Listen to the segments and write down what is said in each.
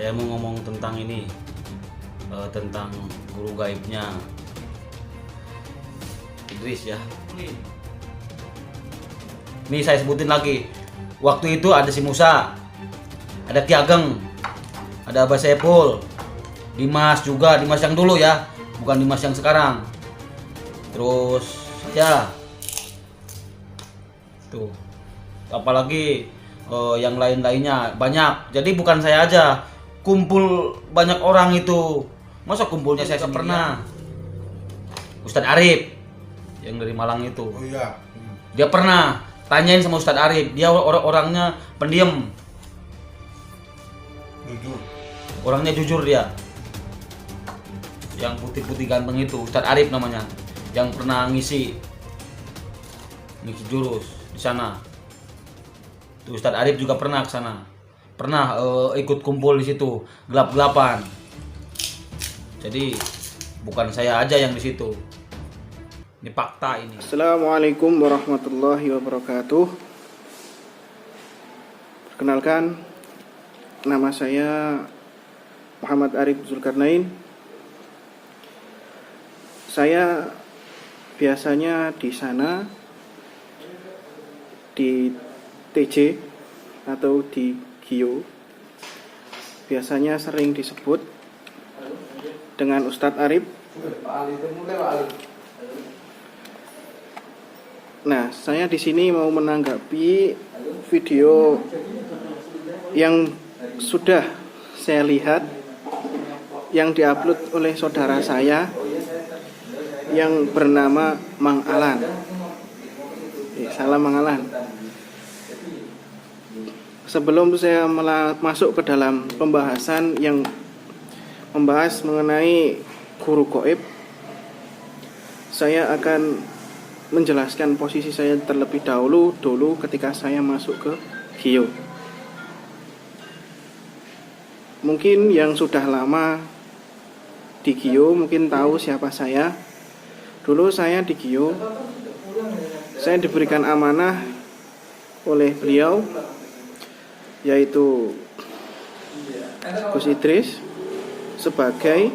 Saya mau ngomong tentang ini, tentang guru gaibnya Idris ya. Ini saya sebutin lagi. Waktu itu ada si Musa, ada Ki Ageng, ada Abah Saiful, Dimas juga, Dimas yang dulu ya, bukan Dimas yang sekarang. Terus saya tuh, apalagi yang lain-lainnya banyak. Jadi bukan saya aja, kumpul banyak orang itu. Masa kumpulnya saya pernah. Ustadz Arif yang dari Malang itu. Oh iya. Dia pernah tanyain sama Ustadz Arif, dia orangnya pendiam. Jujur. Orangnya jujur dia. Yang putih-putih ganteng itu, Ustadz Arif namanya. Yang pernah ngisi jurus di sana. Tuh Ustadz Arif juga pernah ke sana. Pernah ikut kumpul di situ, gelap-gelapan. Jadi bukan saya aja yang di situ. Ini fakta ini. Assalamualaikum warahmatullahi wabarakatuh. Perkenalkan, nama saya Muhammad Arif Zulkarnain. Saya biasanya di sana di TJ atau di Gio. Biasanya sering disebut dengan Ustadz Arif. Nah, saya di sini mau menanggapi video yang sudah saya lihat yang diupload oleh saudara saya yang bernama Mang Alan. Salam Mang Alan. Sebelum saya masuk ke dalam pembahasan yang membahas mengenai guru gaib, saya akan menjelaskan posisi saya terlebih dahulu ketika saya masuk ke Gio. Mungkin yang sudah lama di Gio mungkin tahu siapa saya. Dulu saya di Gio, saya diberikan amanah oleh beliau, yaitu Gus Idris, sebagai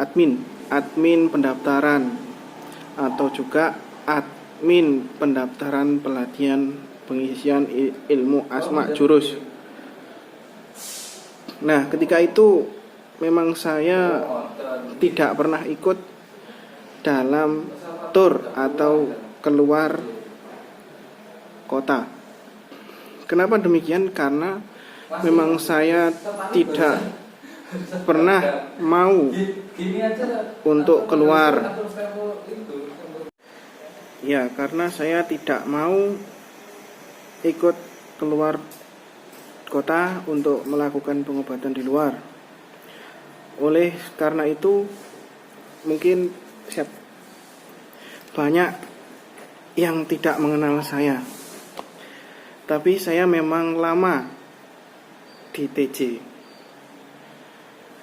admin pendaftaran atau juga admin pendaftaran pelatihan pengisian ilmu asma jurus. Nah, ketika itu memang saya tidak pernah ikut dalam tur atau keluar kota. Kenapa demikian? Karena memang saya tidak pernah mau untuk keluar. Ya, karena saya tidak mau ikut keluar kota untuk melakukan pengobatan di luar. Oleh karena itu, mungkin banyak yang tidak mengenal saya. Tapi saya memang lama di TJ.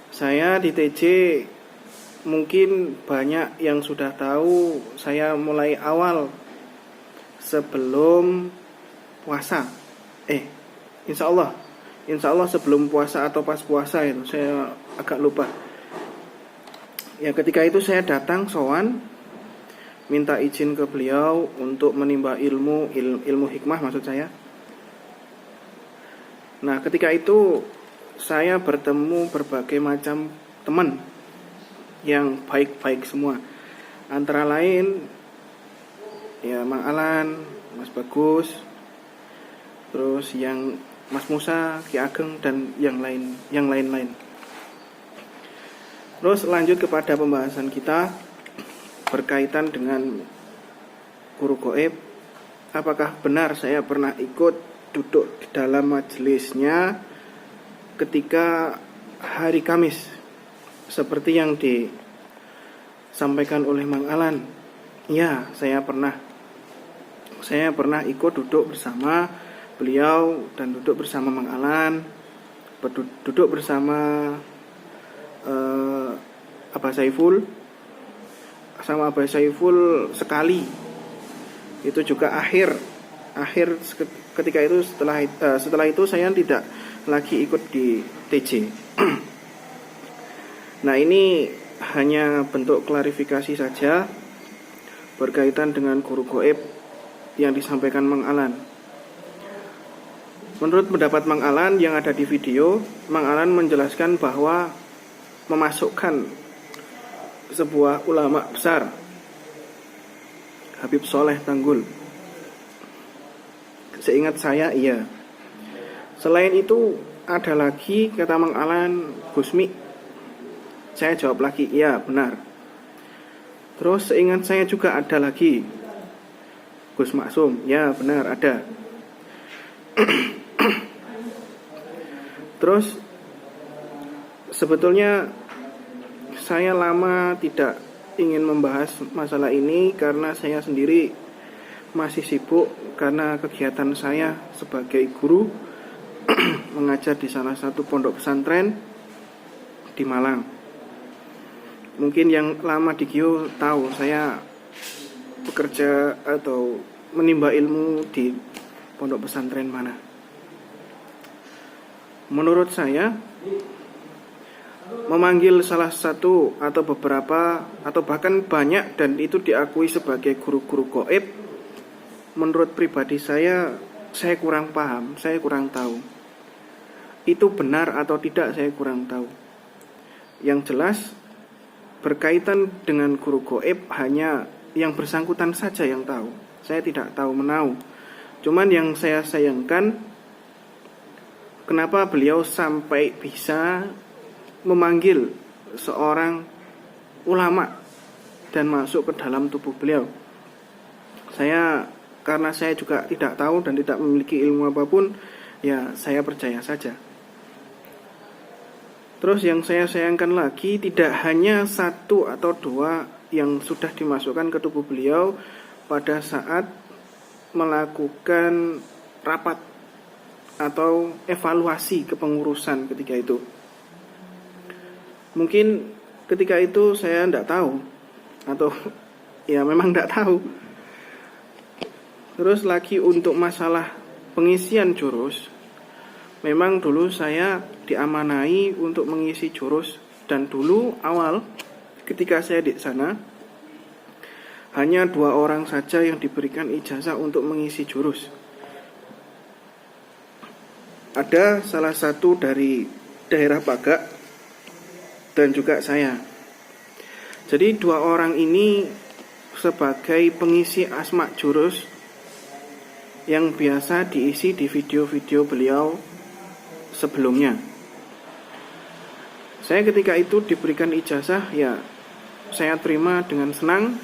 Saya di TJ mungkin banyak yang sudah tahu, saya mulai awal sebelum puasa. Insya Allah sebelum puasa atau pas puasa itu, saya agak lupa. Ya, ketika itu saya datang sowan, minta izin ke beliau untuk menimba ilmu hikmah maksud saya. Nah, ketika itu saya bertemu berbagai macam teman yang baik-baik semua. Antara lain ya Mang Alan, Mas Bagus, terus yang Mas Musa, Ki Ageng, dan yang lain-lain. Terus lanjut kepada pembahasan kita berkaitan dengan guru gaib. Apakah benar saya pernah ikut duduk di dalam majelisnya ketika hari Kamis seperti yang disampaikan oleh Mang Alan? Ya, saya pernah ikut duduk bersama beliau dan duduk bersama Mang Alan, duduk bersama Abah Saiful sekali. Itu juga akhir ketika itu setelah itu saya lagi ikut di TJ. Nah, ini hanya bentuk klarifikasi saja berkaitan dengan guru gaib yang disampaikan Mang Alan. Menurut pendapat Mang Alan yang ada di video, Mang Alan menjelaskan bahwa memasukkan sebuah ulama besar, Habib Soleh Tanggul. Seingat saya iya. Selain itu ada lagi, kata Mang Alan, Gusmi. Saya jawab lagi, iya benar. Terus seingat saya juga ada lagi, Gus Maksum. Ya benar ada. Terus sebetulnya saya lama tidak ingin membahas masalah ini karena saya sendiri masih sibuk karena kegiatan saya sebagai guru mengajar di salah satu pondok pesantren di Malang. Mungkin yang lama di Gio tahu saya bekerja atau menimba ilmu di pondok pesantren mana. Menurut saya, memanggil salah satu atau beberapa atau bahkan banyak dan itu diakui sebagai guru-guru gaib, menurut pribadi saya kurang paham, saya kurang tahu. Itu benar atau tidak saya kurang tahu. Yang jelas berkaitan dengan guru gaib hanya yang bersangkutan saja yang tahu. Saya tidak tahu menau. Cuman yang saya sayangkan, kenapa beliau sampai bisa memanggil seorang ulama dan masuk ke dalam tubuh beliau. Karena saya juga tidak tahu dan tidak memiliki ilmu apapun, ya saya percaya saja. Terus yang saya sayangkan lagi, tidak hanya satu atau dua yang sudah dimasukkan ke tubuh beliau pada saat melakukan rapat atau evaluasi kepengurusan ketika itu. Mungkin ketika itu saya tidak tahu, atau ya memang tidak tahu. Terus lagi untuk masalah pengisian jurus, memang dulu saya diamanai untuk mengisi jurus, dan dulu awal ketika saya di sana hanya 2 orang saja yang diberikan ijazah untuk mengisi jurus. Ada salah satu dari daerah Pagak dan juga saya. Jadi 2 orang ini sebagai pengisi asma jurus yang biasa diisi di video-video beliau sebelumnya. Saya ketika itu diberikan ijazah, ya saya terima dengan senang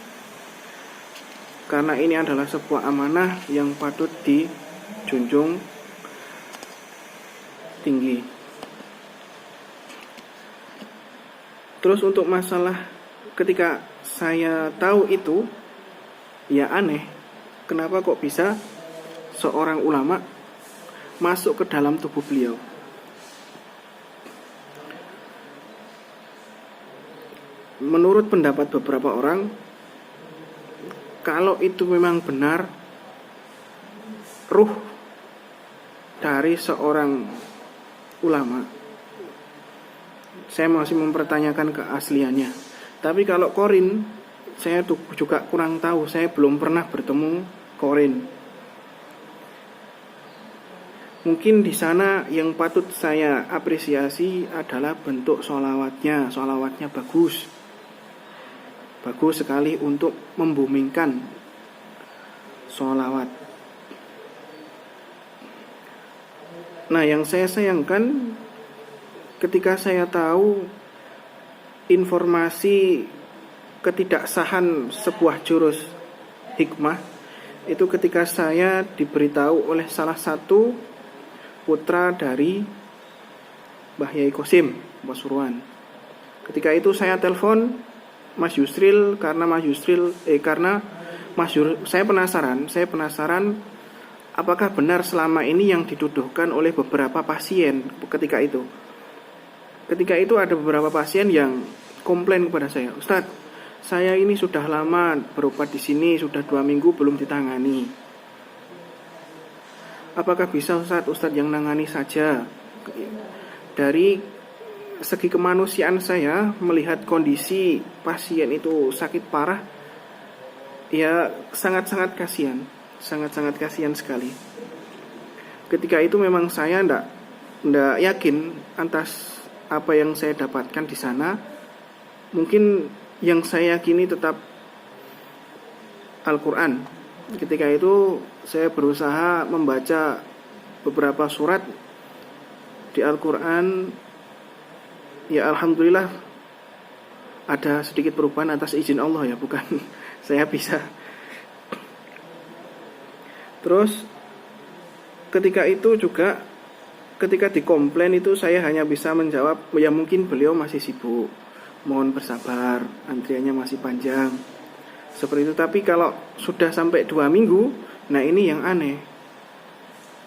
karena ini adalah sebuah amanah yang patut dijunjung tinggi. Terus untuk masalah ketika saya tahu itu, ya aneh, kenapa kok bisa seorang ulama masuk ke dalam tubuh beliau. Menurut pendapat beberapa orang, kalau itu memang benar ruh dari seorang ulama, saya masih mempertanyakan keasliannya. Tapi kalau korin, saya juga kurang tahu. Saya belum pernah bertemu korin. Mungkin di sana yang patut saya apresiasi adalah bentuk sholawatnya. Sholawatnya bagus sekali untuk membumingkan sholawat. Nah, yang saya sayangkan ketika saya tahu informasi ketidaksahan sebuah jurus hikmah, itu ketika saya diberitahu oleh salah satu putra dari Mbah Yai Qasim Pasuruan. Ketika itu saya telepon Mas Yusril karena saya penasaran apakah benar selama ini yang dituduhkan oleh beberapa pasien ketika itu. Ketika itu ada beberapa pasien yang komplain kepada saya, Ustadz, saya ini sudah lama berobat di sini, sudah 2 minggu belum ditangani. Apakah bisa Ustadz yang nangani saja? Dari segi kemanusiaan saya melihat kondisi pasien itu sakit parah, ya sangat-sangat kasihan, sangat-sangat kasihan sekali. Ketika itu memang saya ndak yakin atas apa yang saya dapatkan di sana. Mungkin yang saya yakini tetap Al-Quran. Ketika itu saya berusaha membaca beberapa surat di Al-Quran. Ya alhamdulillah ada sedikit perubahan atas izin Allah ya, bukan saya bisa. Terus ketika itu juga, ketika dikomplain itu saya hanya bisa menjawab, ya mungkin beliau masih sibuk, mohon bersabar, antriannya masih panjang, seperti itu. Tapi kalau sudah sampai 2 minggu, nah ini yang aneh.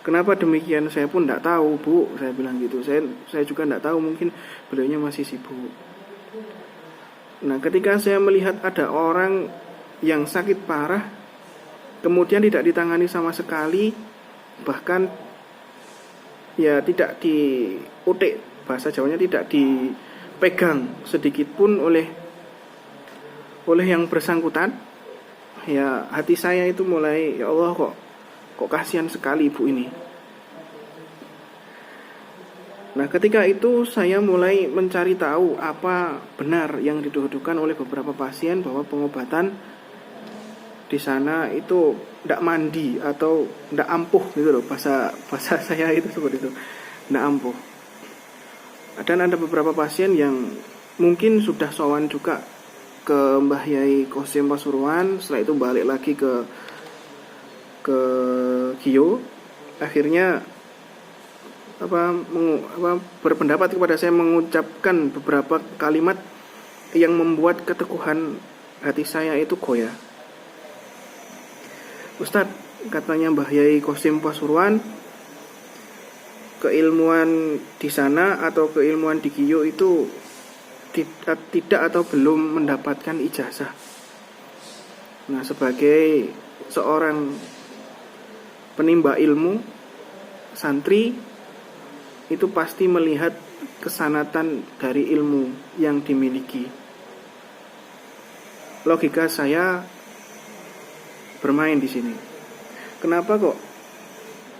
Kenapa demikian? Saya pun tidak tahu, Bu. Saya bilang gitu. Saya juga tidak tahu, mungkin beliaunya masih sibuk. Nah, ketika saya melihat ada orang yang sakit parah, kemudian tidak ditangani sama sekali, bahkan ya tidak diutik, bahasa Jawanya tidak dipegang sedikit pun oleh yang bersangkutan, ya hati saya itu mulai, ya Allah, kok kasihan sekali ibu ini. Nah, ketika itu saya mulai mencari tahu apa benar yang dituduhkan oleh beberapa pasien, bahwa pengobatan di sana itu tidak mandi atau tidak ampuh gitu loh, bahasa saya itu seperti itu, tidak ampuh. Dan ada beberapa pasien yang mungkin sudah sowan juga ke Mbah Yai Qasim Pasuruan, setelah itu balik lagi ke Gio, akhirnya berpendapat kepada saya, mengucapkan beberapa kalimat yang membuat keteguhan hati saya itu goyah. Ustadz, katanya Mbah Yai Qasim Pasuruan, keilmuan di sana atau keilmuan di Gio itu tidak atau belum mendapatkan ijazah. Nah, sebagai seorang penimba ilmu, santri itu pasti melihat kesanatan dari ilmu yang dimiliki. Logika saya bermain di sini. Kenapa kok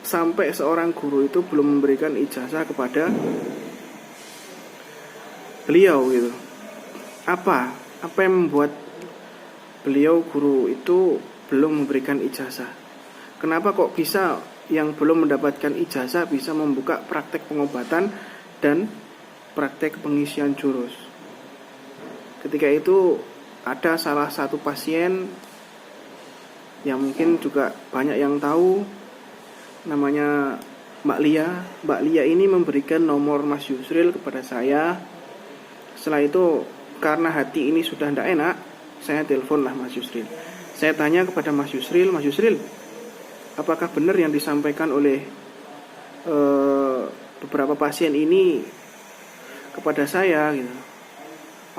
sampai seorang guru itu belum memberikan ijazah kepada beliau gitu? Apa yang membuat beliau guru itu belum memberikan ijazah? Kenapa kok bisa yang belum mendapatkan ijazah bisa membuka praktek pengobatan dan praktek pengisian jurus? Ketika itu ada salah satu pasien yang mungkin juga banyak yang tahu, namanya Mbak Lia. Mbak Lia ini memberikan nomor Mas Yusril kepada saya. Setelah itu karena hati ini sudah tidak enak, saya teleponlah Mas Yusril. Saya tanya kepada Mas Yusril, apakah benar yang disampaikan oleh beberapa pasien ini kepada saya gitu?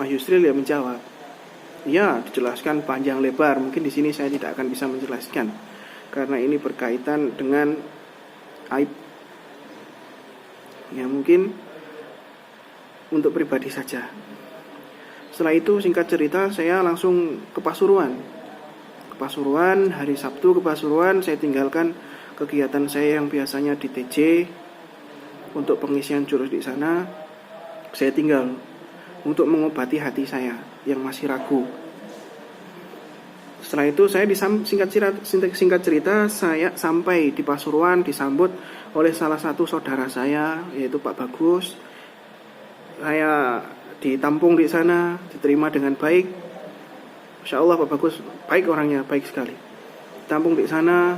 Mas Yusril ya menjawab, ya, dijelaskan panjang lebar. Mungkin di sini saya tidak akan bisa menjelaskan karena ini berkaitan dengan aib. Ya mungkin untuk pribadi saja. Setelah itu singkat cerita saya langsung ke Pasuruan, hari Sabtu ke Pasuruan. Saya tinggalkan kegiatan saya yang biasanya di TJ untuk pengisian jurus di sana. Saya tinggal untuk mengobati hati saya yang masih ragu. Setelah itu saya singkat cerita saya sampai di Pasuruan, disambut oleh salah satu saudara saya, yaitu Pak Bagus. Saya ditampung di sana, diterima dengan baik. Masya Allah, Pak Bagus baik orangnya, baik sekali. Tampung di sana,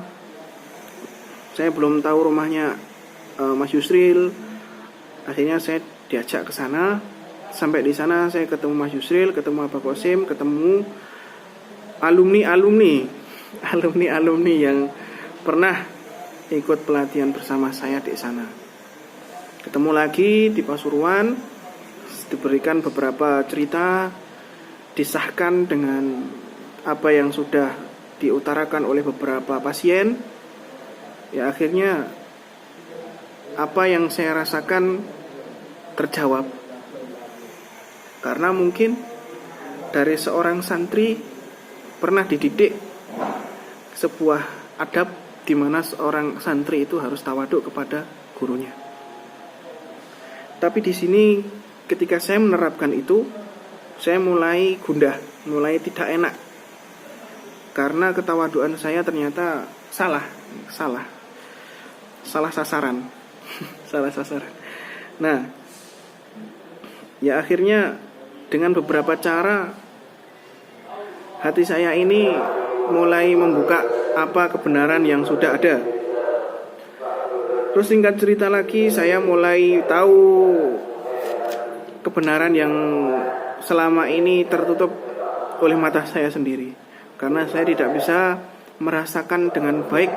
saya belum tahu rumahnya Mas Yusril. Akhirnya saya diajak ke sana. Sampai di sana saya ketemu Mas Yusril, ketemu Abah Qasim, ketemu alumni yang pernah ikut pelatihan bersama saya di sana. Ketemu lagi di Pasuruan, diberikan beberapa cerita, disahkan dengan apa yang sudah diutarakan oleh beberapa pasien. Ya akhirnya apa yang saya rasakan terjawab. Karena mungkin dari seorang santri pernah dididik sebuah adab di mana seorang santri itu harus tawaduk kepada gurunya. Tapi di sini ketika saya menerapkan itu, saya mulai gundah, mulai tidak enak. Karena ketawaduan saya ternyata salah sasaran. Salah sasaran. Nah, ya akhirnya dengan beberapa cara hati saya ini mulai membuka apa kebenaran yang sudah ada. Terus singkat cerita lagi, saya mulai tahu kebenaran yang selama ini tertutup oleh mata saya sendiri. Karena saya tidak bisa merasakan dengan baik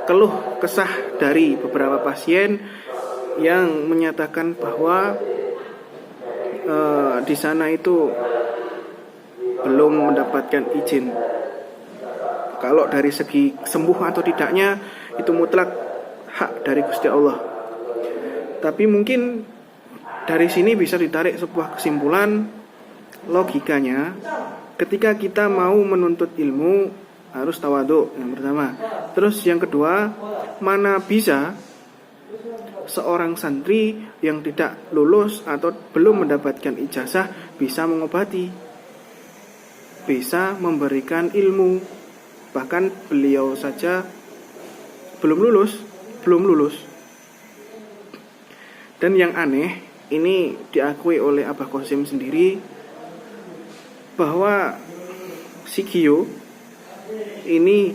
keluh kesah dari beberapa pasien yang menyatakan bahwa di sana itu belum mendapatkan izin. Kalau dari segi sembuh atau tidaknya itu mutlak hak dari Gusti Allah. Tapi mungkin dari sini bisa ditarik sebuah kesimpulan logikanya, ketika kita mau menuntut ilmu harus tawadhu yang pertama. Terus yang kedua, mana bisa seorang santri yang tidak lulus atau belum mendapatkan ijazah bisa mengobati, bisa memberikan ilmu. Bahkan beliau saja belum lulus. Dan yang aneh, ini diakui oleh Abah Qasim sendiri, bahwa si Gio ini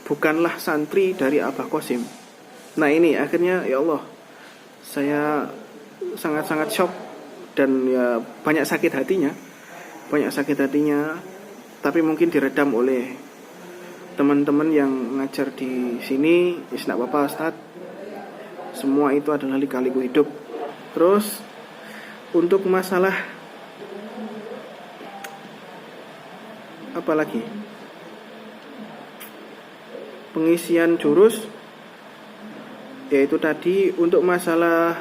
bukanlah santri dari Abah Qasim. Nah ini akhirnya ya Allah, saya sangat-sangat shock dan ya banyak sakit hatinya. Tapi mungkin diredam oleh teman-teman yang ngajar di sini. Isnak Bapak Ustaz, semua itu adalah lika-liku hidup. Terus untuk masalah apa lagi? Pengisian jurus, yaitu tadi untuk masalah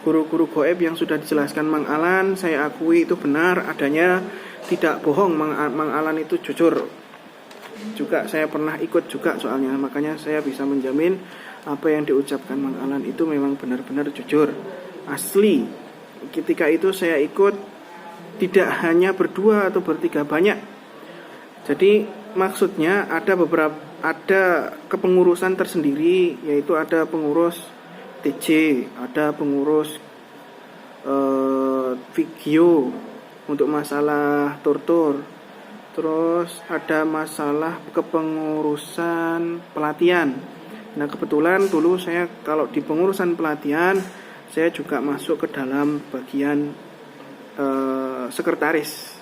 guru-guru goib yang sudah dijelaskan Mang Alan, saya akui itu benar adanya, tidak bohong. Mang Alan itu jujur. Juga saya pernah ikut juga soalnya, makanya saya bisa menjamin apa yang diucapkan Mang Alan itu memang benar-benar jujur, asli. Ketika itu saya ikut tidak hanya berdua atau bertiga, banyak. Jadi maksudnya ada kepengurusan tersendiri, yaitu ada pengurus TJ, ada pengurus video untuk masalah tortur. Terus ada masalah kepengurusan pelatihan. Nah kebetulan dulu saya kalau di pengurusan pelatihan, saya juga masuk ke dalam bagian sekretaris.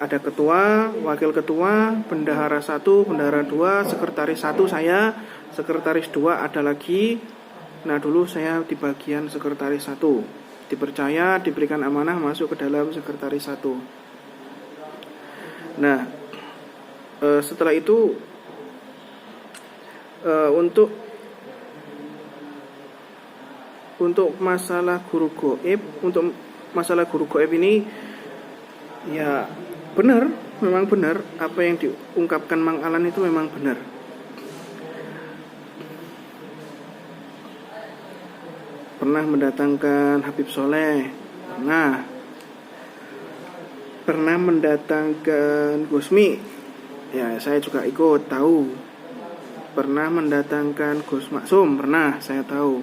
Ada ketua, wakil ketua, bendahara 1, bendahara 2, sekretaris 1 saya, sekretaris 2 ada lagi. Nah dulu saya di bagian sekretaris 1, dipercaya, diberikan amanah masuk ke dalam sekretaris 1. Nah setelah itu untuk masalah guru goib ini ya benar, memang benar apa yang diungkapkan Mang Alan itu memang benar. Pernah mendatangkan Habib Soleh, pernah mendatangkan Gusmi, ya saya juga ikut tahu. Pernah mendatangkan Gus Maksum, pernah saya tahu.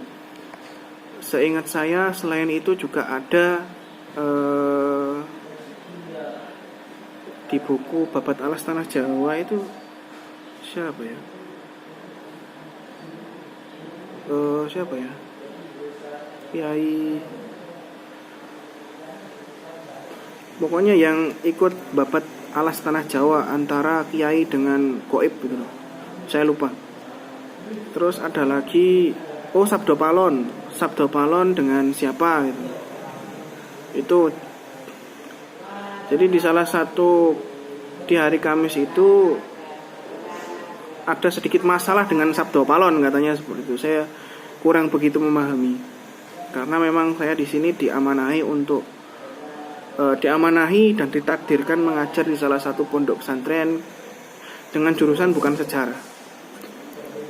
Seingat saya selain itu juga ada di buku Babat Alas Tanah Jawa itu siapa ya? Kiai, pokoknya yang ikut Babat Alas Tanah Jawa antara kiai dengan goib gitu loh. Saya lupa. Terus ada lagi Sabdo Palon dengan siapa gitu. Itu jadi di salah satu di hari Kamis itu ada sedikit masalah dengan sabdo palon, katanya seperti itu. Saya kurang begitu memahami, karena memang saya di sini diamanahi dan ditakdirkan mengajar di salah satu pondok pesantren dengan jurusan bukan sejarah,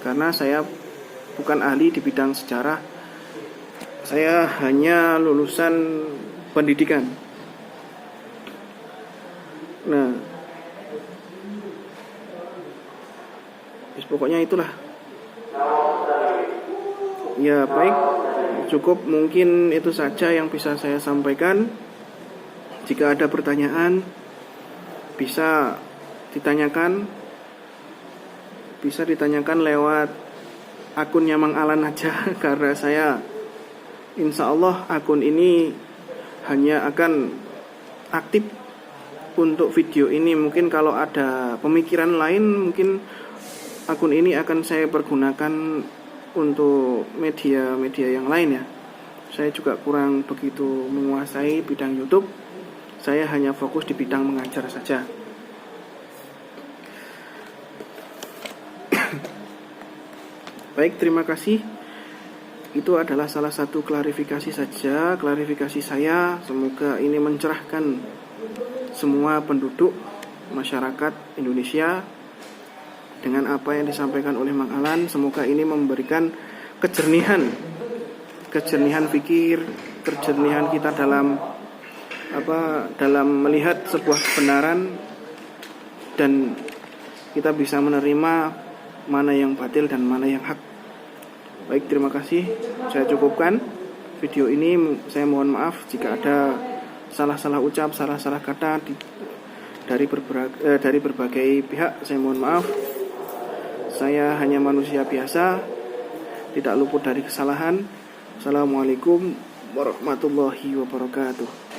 karena saya bukan ahli di bidang sejarah. Saya hanya lulusan pendidikan. Nah, pokoknya itulah. Ya baik, cukup mungkin itu saja yang bisa saya sampaikan. Jika ada pertanyaan bisa ditanyakan lewat akunnya Mang Alan aja. Karena saya insya Allah akun ini hanya akan aktif untuk video ini. Mungkin kalau ada pemikiran lain, mungkin akun ini akan saya pergunakan untuk media-media yang lain ya. Saya juga kurang begitu menguasai bidang YouTube. Saya hanya fokus di bidang mengajar saja. Baik, terima kasih. Itu adalah salah satu klarifikasi saja, klarifikasi saya. Semoga ini mencerahkan semua penduduk masyarakat Indonesia dengan apa yang disampaikan oleh Mang Alan. Semoga ini memberikan kejernihan pikir, kejernihan kita dalam melihat sebuah kebenaran, dan kita bisa menerima mana yang batil dan mana yang hak. Baik, terima kasih. Saya cukupkan video ini. Saya mohon maaf jika ada salah-salah ucap, salah-salah kata dari berbagai pihak. Saya mohon maaf. Saya hanya manusia biasa, tidak luput dari kesalahan. Assalamualaikum warahmatullahi wabarakatuh.